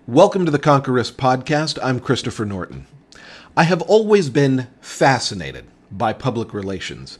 Welcome to the Conquer Risk podcast. I'm Christopher Norton. I have always been fascinated by public relations.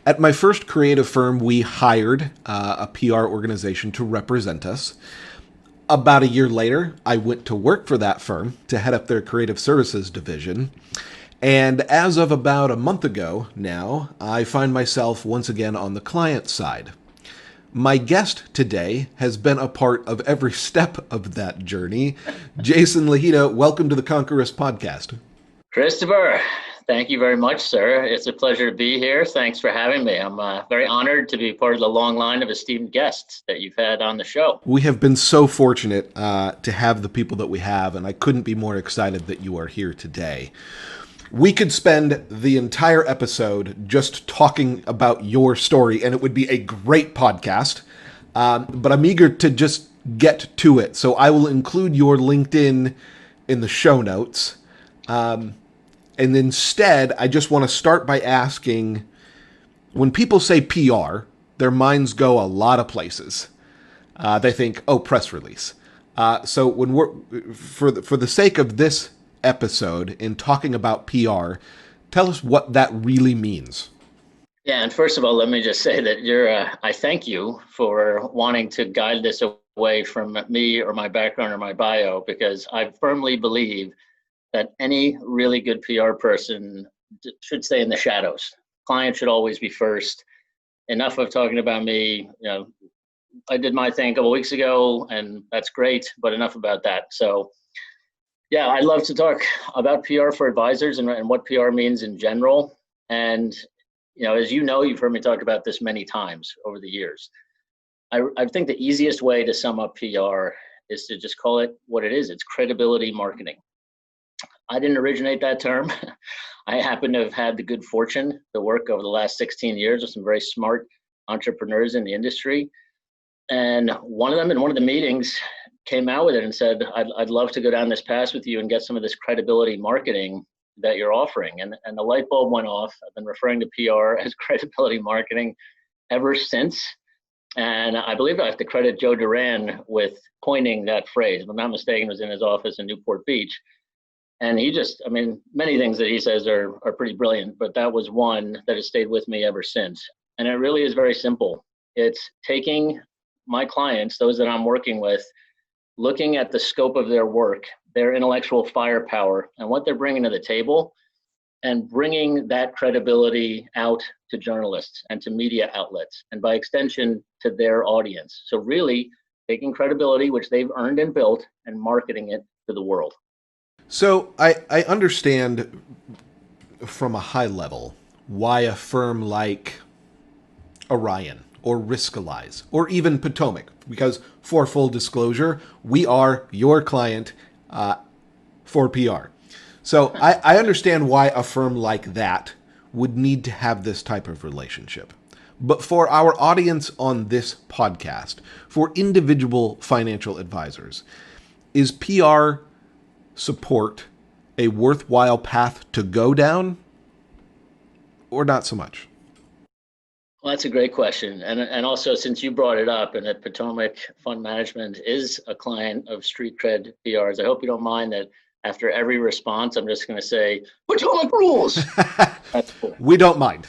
At my first creative firm, we hired a PR organization to represent us. About a year later, I went to work for that firm to head up their creative services division. And as of about a month ago now, I find myself once again on the client side. My guest today has been a part of every step of that journey. Jason Lahita, welcome to the Conquer Risk podcast. Christopher, thank you very much, sir. It's a pleasure to be here. Thanks for having me. I'm very honored to be part of the long line of esteemed guests that you've had on the show. We have been so fortunate to have the people that we have, and I couldn't be more excited that you are here today. We could spend the entire episode just talking about your story, and it would be a great podcast. But I'm eager to just get to it. So I will include your LinkedIn in the show notes. And instead, I just want to start by asking, when people say PR, their minds go a lot of places. They think, oh, press release. So when for the sake of this episode in talking about PR, tell us what that really means. Yeah, and first of all, let me just say that I thank you for wanting to guide this away from me or my background or my bio, because I firmly believe that any really good PR person should stay in the shadows. Client should always be first. Enough of talking about me. I did my thing a couple of weeks ago, and that's great, but enough about that. So yeah, I'd love to talk about PR for advisors and what PR means in general. And, as you know, you've heard me talk about this many times over the years. I think the easiest way to sum up PR is to just call it what it is. It's credibility marketing. I didn't originate that term. I happen to have had the good fortune to work over the last 16 years with some very smart entrepreneurs in the industry. And one of them in one of the meetings came out with it and said, I'd love to go down this path with you and get some of this credibility marketing that you're offering. And the light bulb went off. I've been referring to PR as credibility marketing ever since. And I believe I have to credit Joe Duran with coining that phrase. If I'm not mistaken, it was in his office in Newport Beach. And many things that he says are pretty brilliant, but that was one that has stayed with me ever since. And it really is very simple. It's taking my clients, those that I'm working with, looking at the scope of their work, their intellectual firepower, and what they're bringing to the table, and bringing that credibility out to journalists and to media outlets, and by extension to their audience. So really taking credibility, which they've earned and built, and marketing it to the world. So I understand from a high level why a firm like Orion or Riskalyze or even Potomac, because for full disclosure, we are your client for PR. So I understand why a firm like that would need to have this type of relationship. But for our audience on this podcast, for individual financial advisors, is PR support a worthwhile path to go down or not so much? Well, that's a great question. And also, since you brought it up and that Potomac Fund Management is a client of StreetCred PRs, I hope you don't mind that after every response, I'm just going to say, Potomac rules. That's cool. We don't mind.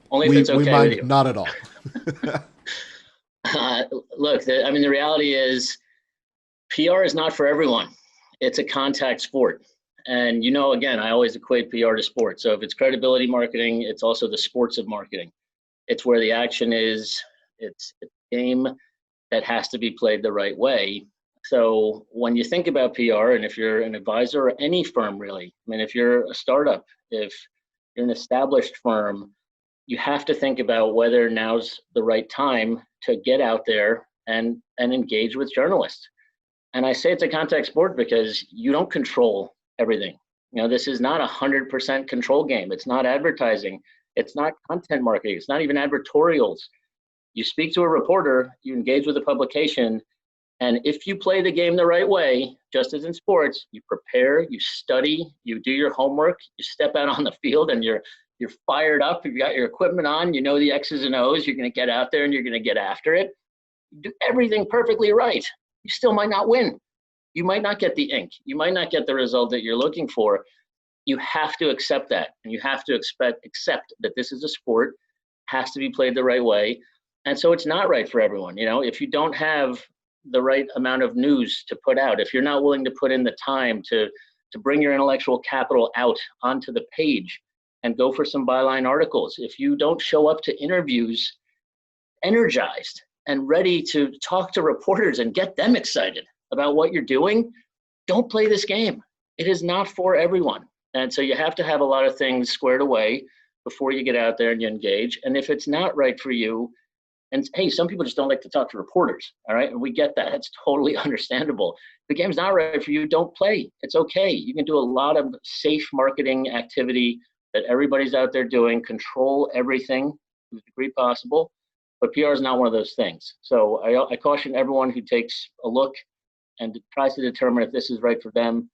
Only if it's okay we mind with you. Not at all. Look, the reality is PR is not for everyone. It's a contact sport. And, again, I always equate PR to sports. So if it's credibility marketing, it's also the sports of marketing. It's where the action is. It's a game that has to be played the right way. So when you think about PR, and if you're an advisor or any firm really, if you're a startup, if you're an established firm, you have to think about whether now's the right time to get out there and engage with journalists. And I say it's a contact sport because you don't control everything. This is not 100% control game. It's not advertising. It's not content marketing. It's not even advertorials. You speak to a reporter, you engage with a publication, and if you play the game the right way, just as in sports, you prepare, you study, you do your homework, you step out on the field, and you're fired up. You've got your equipment on, you know the X's and O's. You're going to get out there and you're going to get after it. You do everything perfectly right. You still might not win. You might not get the ink. You might not get the result that you're looking for. You have to accept that, and you have to accept that this is a sport, has to be played the right way. And so it's not right for everyone. If you don't have the right amount of news to put out, if you're not willing to put in the time to bring your intellectual capital out onto the page and go for some byline articles, if you don't show up to interviews energized and ready to talk to reporters and get them excited about what you're doing, don't play this game. It is not for everyone. And so you have to have a lot of things squared away before you get out there and you engage. And if it's not right for you, and hey, some people just don't like to talk to reporters, all right? And we get that. It's totally understandable. The game's not right for you, don't play. It's okay. You can do a lot of safe marketing activity that everybody's out there doing, control everything to the degree possible, but PR is not one of those things. So I caution everyone who takes a look and tries to determine if this is right for them,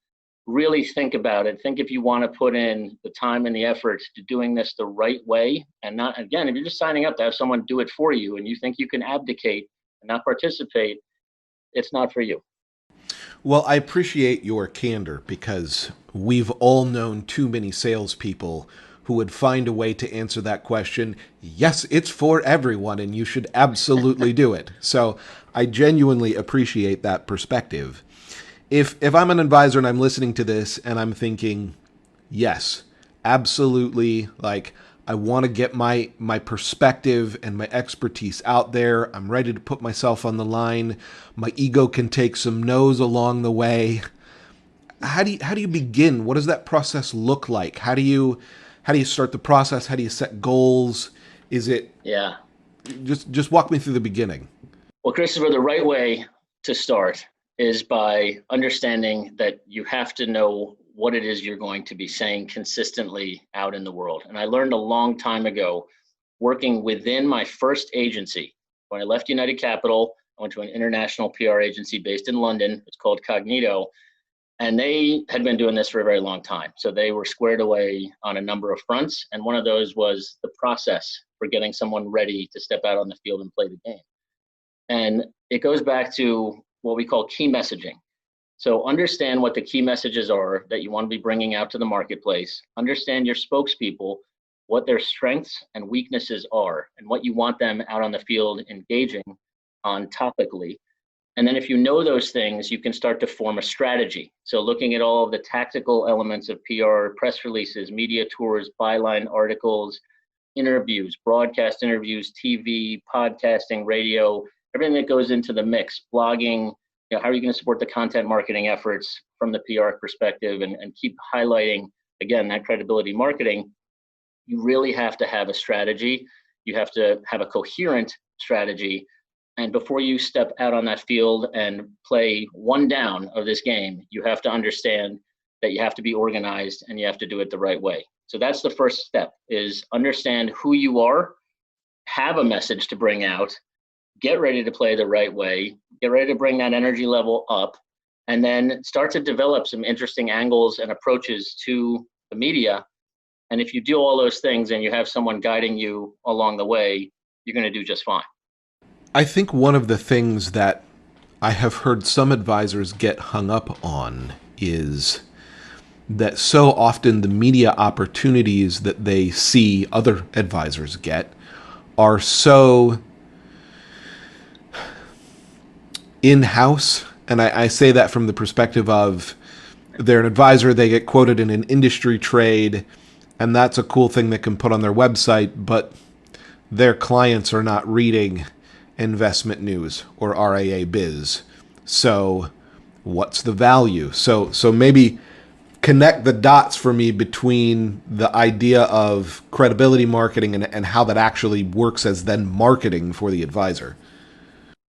really think about it. Think if you want to put in the time and the effort to doing this the right way, and not, again, if you're just signing up to have someone do it for you and you think you can abdicate and not participate, it's not for you. Well, I appreciate your candor, because we've all known too many salespeople who would find a way to answer that question. Yes, it's for everyone, and you should absolutely do it. So I genuinely appreciate that perspective. If I'm an advisor and I'm listening to this and I'm thinking, yes, absolutely, like, I want to get my perspective and my expertise out there. I'm ready to put myself on the line. My ego can take some no's along the way. How do you begin? What does that process look like? How do you start the process? How do you set goals? Is it just walk me through the beginning. Well, Christopher, the right way to start is by understanding that you have to know what it is you're going to be saying consistently out in the world. And I learned a long time ago, working within my first agency. When I left United Capital, I went to an international PR agency based in London. It's called Cognito. And they had been doing this for a very long time. So they were squared away on a number of fronts. And one of those was the process for getting someone ready to step out on the field and play the game. And it goes back to what we call key messaging. So understand what the key messages are that you want to be bringing out to the marketplace. Understand your spokespeople, what their strengths and weaknesses are, and what you want them out on the field engaging on topically. And then if you know those things, you can start to form a strategy. So looking at all of the tactical elements of PR, press releases, media tours, byline articles, interviews, broadcast interviews, TV, podcasting, radio, everything that goes into the mix, blogging, how are you going to support the content marketing efforts from the PR perspective and keep highlighting, again, that credibility marketing. You really have to have a strategy. You have to have a coherent strategy. And before you step out on that field and play one down of this game, you have to understand that you have to be organized and you have to do it the right way. So that's the first step, is understand who you are, have a message to bring out, get ready to play the right way, get ready to bring that energy level up, and then start to develop some interesting angles and approaches to the media. And if you do all those things and you have someone guiding you along the way, you're going to do just fine. I think one of the things that I have heard some advisors get hung up on is that so often the media opportunities that they see other advisors get are so in-house. And I say that from the perspective of they're an advisor, they get quoted in an industry trade, and that's a cool thing they can put on their website, but their clients are not reading investment news or RIA biz. So what's the value? So maybe connect the dots for me between the idea of credibility marketing and how that actually works as then marketing for the advisor.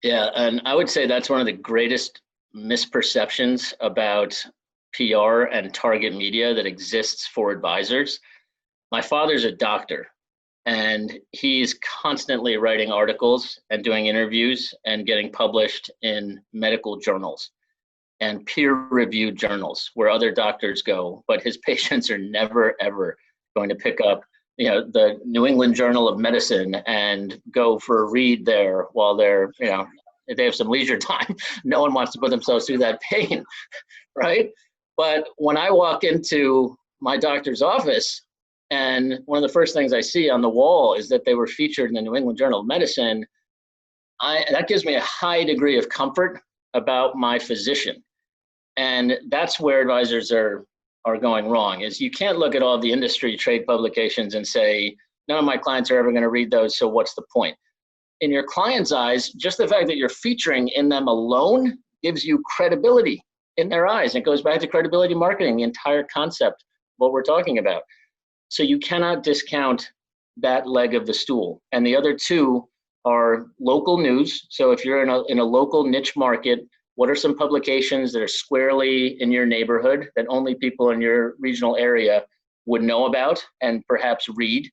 Yeah, and I would say that's one of the greatest misperceptions about PR and target media that exists for advisors. My father's a doctor, and he's constantly writing articles and doing interviews and getting published in medical journals and peer-reviewed journals where other doctors go, but his patients are never, ever going to pick up the New England Journal of Medicine and go for a read there while they're, if they have some leisure time. No one wants to put themselves through that pain, right? But when I walk into my doctor's office, and one of the first things I see on the wall is that they were featured in the New England Journal of Medicine, that gives me a high degree of comfort about my physician. And that's where advisors are going wrong, is you can't look at all the industry trade publications and say, none of my clients are ever going to read those, so what's the point? In your client's eyes, just the fact that you're featuring in them alone gives you credibility in their eyes. It goes back to credibility marketing, the entire concept of what we're talking about. So you cannot discount that leg of the stool. And the other two are local news. So if you're in a local niche market, what are some publications that are squarely in your neighborhood that only people in your regional area would know about and perhaps read?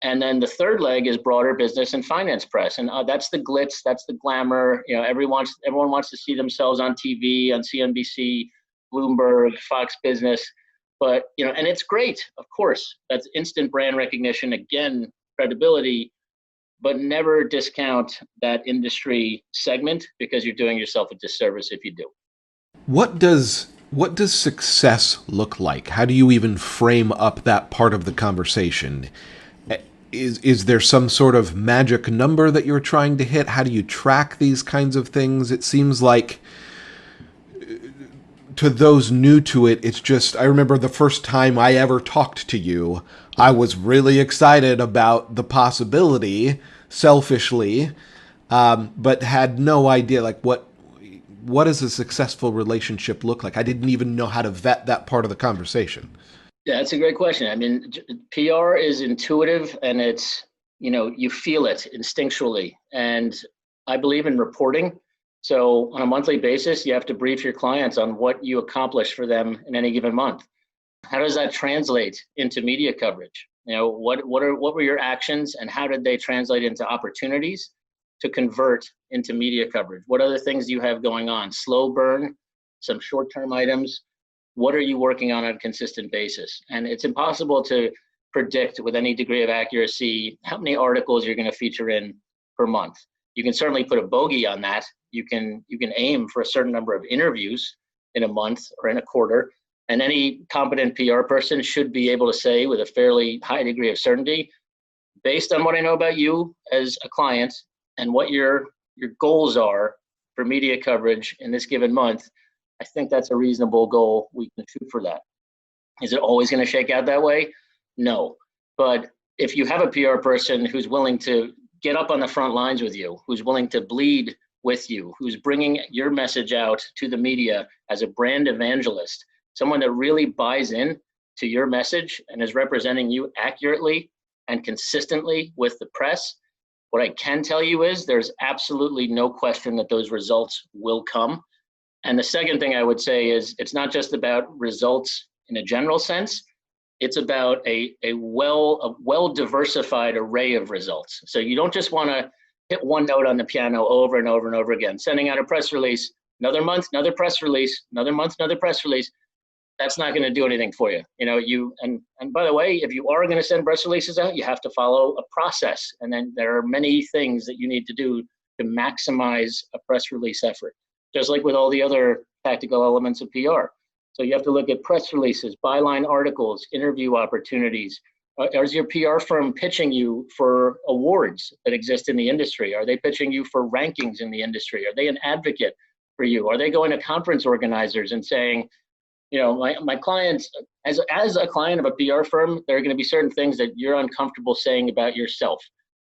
And then the third leg is broader business and finance press. And that's the glitz, that's the glamour. Everyone wants to see themselves on TV, on CNBC, Bloomberg, Fox Business. But, and it's great, of course. That's instant brand recognition, again, credibility, but never discount that industry segment, because you're doing yourself a disservice if you do. What does success look like? How do you even frame up that part of the conversation? Is there some sort of magic number that you're trying to hit? How do you track these kinds of things? It seems like to those new to it, it's just, I remember the first time I ever talked to you, I was really excited about the possibility, selfishly, but had no idea, like, what does a successful relationship look like? I didn't even know how to vet that part of the conversation. Yeah, that's a great question. I mean, PR is intuitive, and it's, you feel it instinctually. And I believe in reporting. So on a monthly basis, you have to brief your clients on what you accomplish for them in any given month. How does that translate into media coverage? What were your actions, and how did they translate into opportunities to convert into media coverage? What other things do you have going on? Slow burn, some short-term items. What are you working on a consistent basis? And it's impossible to predict with any degree of accuracy how many articles you're going to feature in per month. You can certainly put a bogey on that. You can aim for a certain number of interviews in a month or in a quarter. And any competent PR person should be able to say with a fairly high degree of certainty, based on what I know about you as a client and what your goals are for media coverage in this given month, I think that's a reasonable goal. We can shoot for that. Is it always going to shake out that way? No. But if you have a PR person who's willing to get up on the front lines with you, who's willing to bleed with you, who's bringing your message out to the media as a brand evangelist, someone that really buys in to your message and is representing you accurately and consistently with the press, what I can tell you is there's absolutely no question that those results will come. And the second thing I would say is it's not just about results in a general sense. It's about a well diversified array of results. So you don't just want to hit one note on the piano over and over and over again, sending out a press release, another month, another press release, another month, another press release. That's not going to do anything for you. And by the way, if you are going to send press releases out, you have to follow a process. And then there are many things that you need to do to maximize a press release effort, just like with all the other tactical elements of PR. So you have to look at press releases, byline articles, interview opportunities. Is your PR firm pitching you for awards that exist in the industry? Are they pitching you for rankings in the industry? Are they an advocate for you? Are they going to conference organizers and saying, my clients, as a client of a PR firm, there are going to be certain things that you're uncomfortable saying about yourself.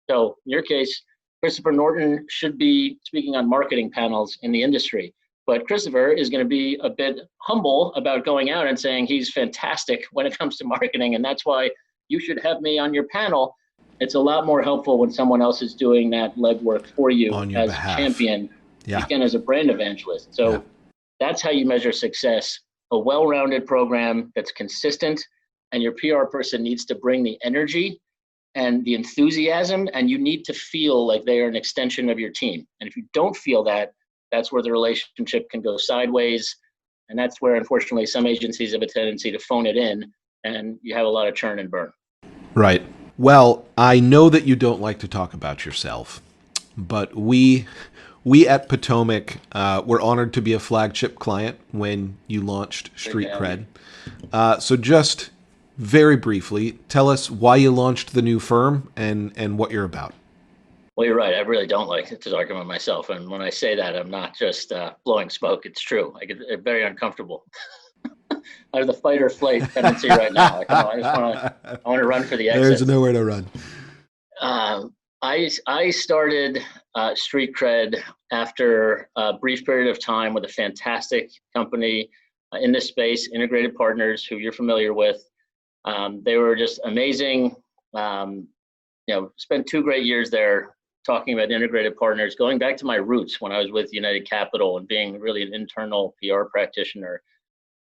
So in your case, Christopher Norton should be speaking on marketing panels in the industry. But Christopher is going to be a bit humble about going out and saying he's fantastic when it comes to marketing, and that's why you should have me on your panel. It's a lot more helpful when someone else is doing that legwork for you as a champion, again, as a brand evangelist. So that's how you measure success. A well-rounded program that's consistent, and your PR person needs to bring the energy and the enthusiasm, and you need to feel like they are an extension of your team. And if you don't feel that, that's where the relationship can go sideways. And that's where, unfortunately, some agencies have a tendency to phone it in, and you have a lot of churn and burn. Right. Well, I know that you don't like to talk about yourself, but we We at Potomac were honored to be a flagship client when you launched StreetCred. So just very briefly, tell us why you launched the new firm and what you're about. Well, you're right. I really don't like to talk about myself. And when I say that, I'm not just blowing smoke. It's true. I get very uncomfortable. I have the fight or flight tendency right now. I want to run for the exit. There's nowhere to run. I started StreetCred after a brief period of time with a fantastic company in this space, Integrated Partners, who you're familiar with. They were just amazing. Spent 2 great years there talking about integrated partners, going back to my roots when I was with United Capital and being really an internal PR practitioner.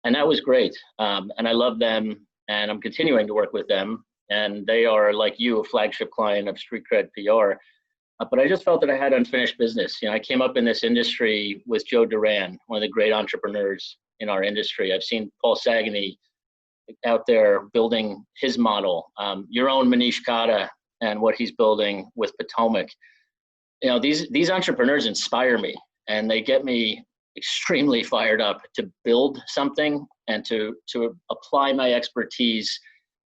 And that was great. And I love them, and I'm continuing to work with them. And they are, like you, a flagship client of StreetCred PR. But I just felt that I had unfinished business. I came up in this industry with Joe Duran, one of the great entrepreneurs in our industry. I've seen Paul Sagney out there building his model. Your own Manish Khatta and what he's building with Potomac. These entrepreneurs inspire me, and they get me extremely fired up to build something and to apply my expertise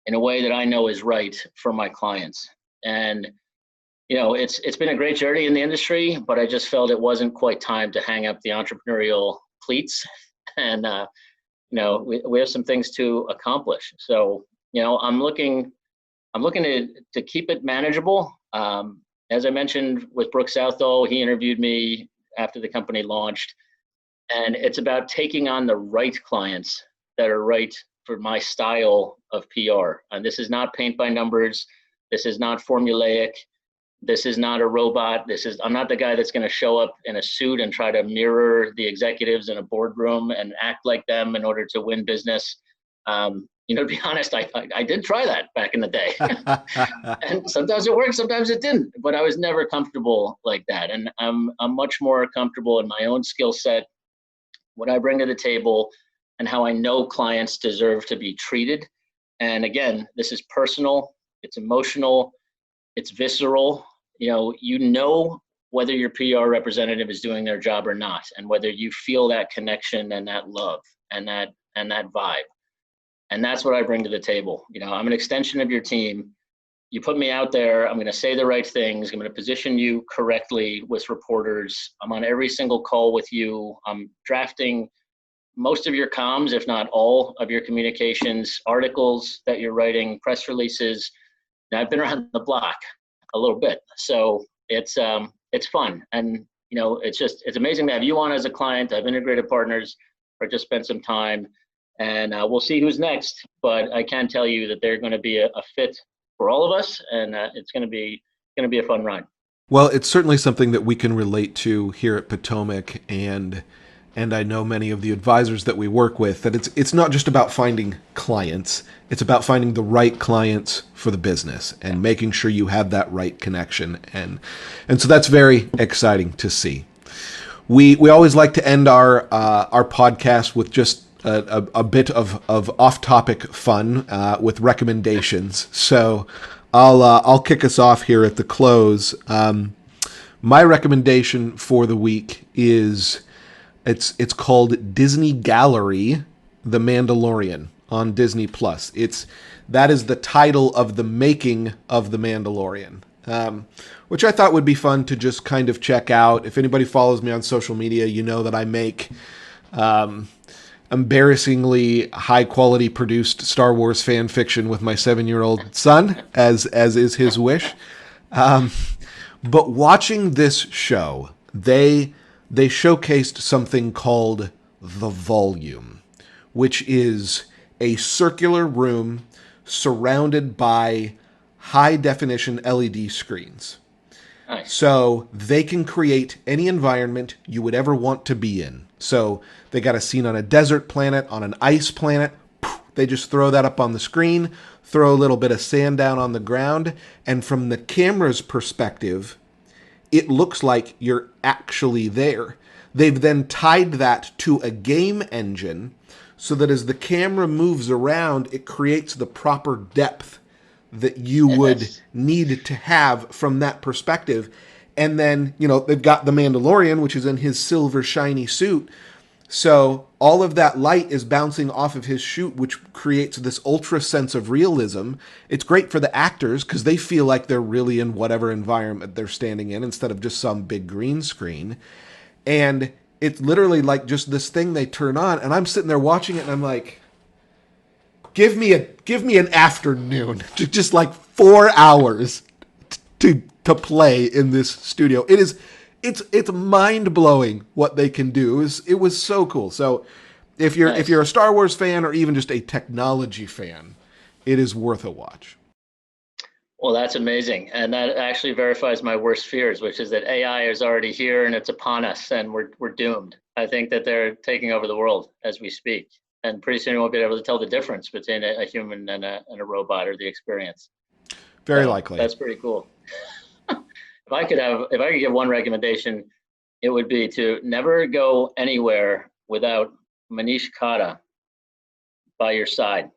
in a way that I know is right for my clients. And it's been a great journey in the industry, but I just felt it wasn't quite time to hang up the entrepreneurial cleats. And we have some things to accomplish. So I'm looking to keep it manageable. As I mentioned with Brooke Southall, he interviewed me after the company launched, and it's about taking on the right clients that are right for my style of PR. And this is not paint by numbers. This is not formulaic. This is not a robot. I'm not the guy that's going to show up in a suit and try to mirror the executives in a boardroom and act like them in order to win business. To be honest, I did try that back in the day. And sometimes it worked, sometimes it didn't. But I was never comfortable like that. And I'm much more comfortable in my own skill set, what I bring to the table, and how I know clients deserve to be treated. And again, this is personal, it's emotional, it's visceral. Whether your PR representative is doing their job or not, and whether you feel that connection and that love and that vibe. And that's what I bring to the table. I'm an extension of your team. You put me out there, I'm going to say the right things. I'm going to position you correctly with reporters. I'm on every single call with you. I'm drafting most of your comms, if not all of your communications, articles that you're writing, press releases. Now, I've been around the block a little bit, so it's fun. And it's amazing to have you on as a client. I've integrated partners, or just spent some time. And we'll see who's next, but I can tell you that they're going to be a fit for all of us, and it's going to be a fun ride. Well, it's certainly something that we can relate to here at Potomac, and I know many of the advisors that we work with, that it's not just about finding clients, it's about finding the right clients for the business and making sure you have that right connection, and so that's very exciting to see. We always like to end our podcast with just a bit of off-topic fun with recommendations. So I'll kick us off here at the close. My recommendation for the week is it's called Disney Gallery: The Mandalorian on Disney Plus. That is the title of the making of The Mandalorian, which I thought would be fun to just kind of check out. If anybody follows me on social media, you know that I make embarrassingly high-quality produced Star Wars fan fiction with my 7-year-old son, as is his wish. But watching this show, they showcased something called The Volume, which is a circular room surrounded by high-definition LED screens. Nice. So they can create any environment you would ever want to be in. So they got a scene on a desert planet, on an ice planet. They just throw that up on the screen, throw a little bit of sand down on the ground, and from the camera's perspective, it looks like you're actually there. They've then tied that to a game engine so that as the camera moves around, it creates the proper depth that you would need to have from that perspective. And then, they've got the Mandalorian, which is in his silver shiny suit. So all of that light is bouncing off of his suit, which creates this ultra sense of realism. It's great for the actors because they feel like they're really in whatever environment they're standing in instead of just some big green screen. And it's literally like just this thing they turn on, and I'm sitting there watching it, and I'm like, give me an afternoon, just like 4 hours to play in this studio. It's mind blowing what they can do. It was so cool. So if you're a Star Wars fan or even just a technology fan, it is worth a watch. Well, that's amazing. And that actually verifies my worst fears, which is that AI is already here and it's upon us and we're doomed. I think that they're taking over the world as we speak. And pretty soon we won't be able to tell the difference between a human and a robot or the experience. Very likely. That's pretty cool. If I could give one recommendation, it would be to never go anywhere without Manish Khatta by your side.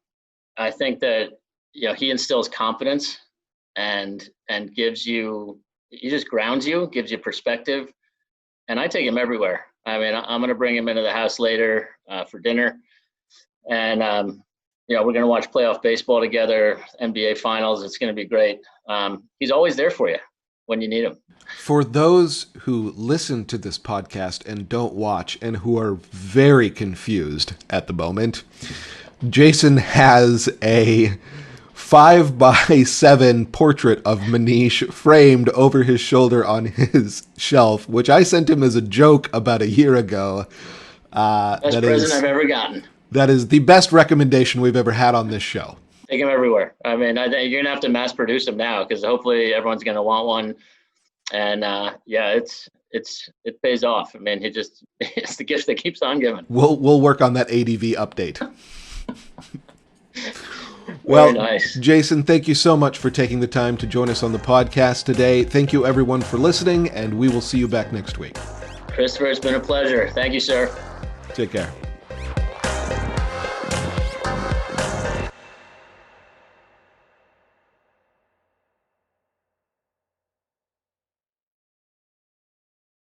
I think that he instills confidence and he just grounds you, gives you perspective. And I take him everywhere. I mean, I'm going to bring him into the house later for dinner. And, we're going to watch playoff baseball together, NBA finals. It's going to be great. He's always there for you when you need him. For those who listen to this podcast and don't watch and who are very confused at the moment, Jason has a 5x7 portrait of Manish framed over his shoulder on his shelf, which I sent him as a joke about a year ago. Best present I've ever gotten. That is the best recommendation we've ever had on this show. Take him everywhere. I mean, I think you're going to have to mass produce them now because hopefully everyone's going to want one. And it pays off. I mean, it's the gift that keeps on giving. We'll work on that ADV update. Well, nice. Jason, thank you so much for taking the time to join us on the podcast today. Thank you everyone for listening, and we will see you back next week. Christopher, it's been a pleasure. Thank you, sir. Take care.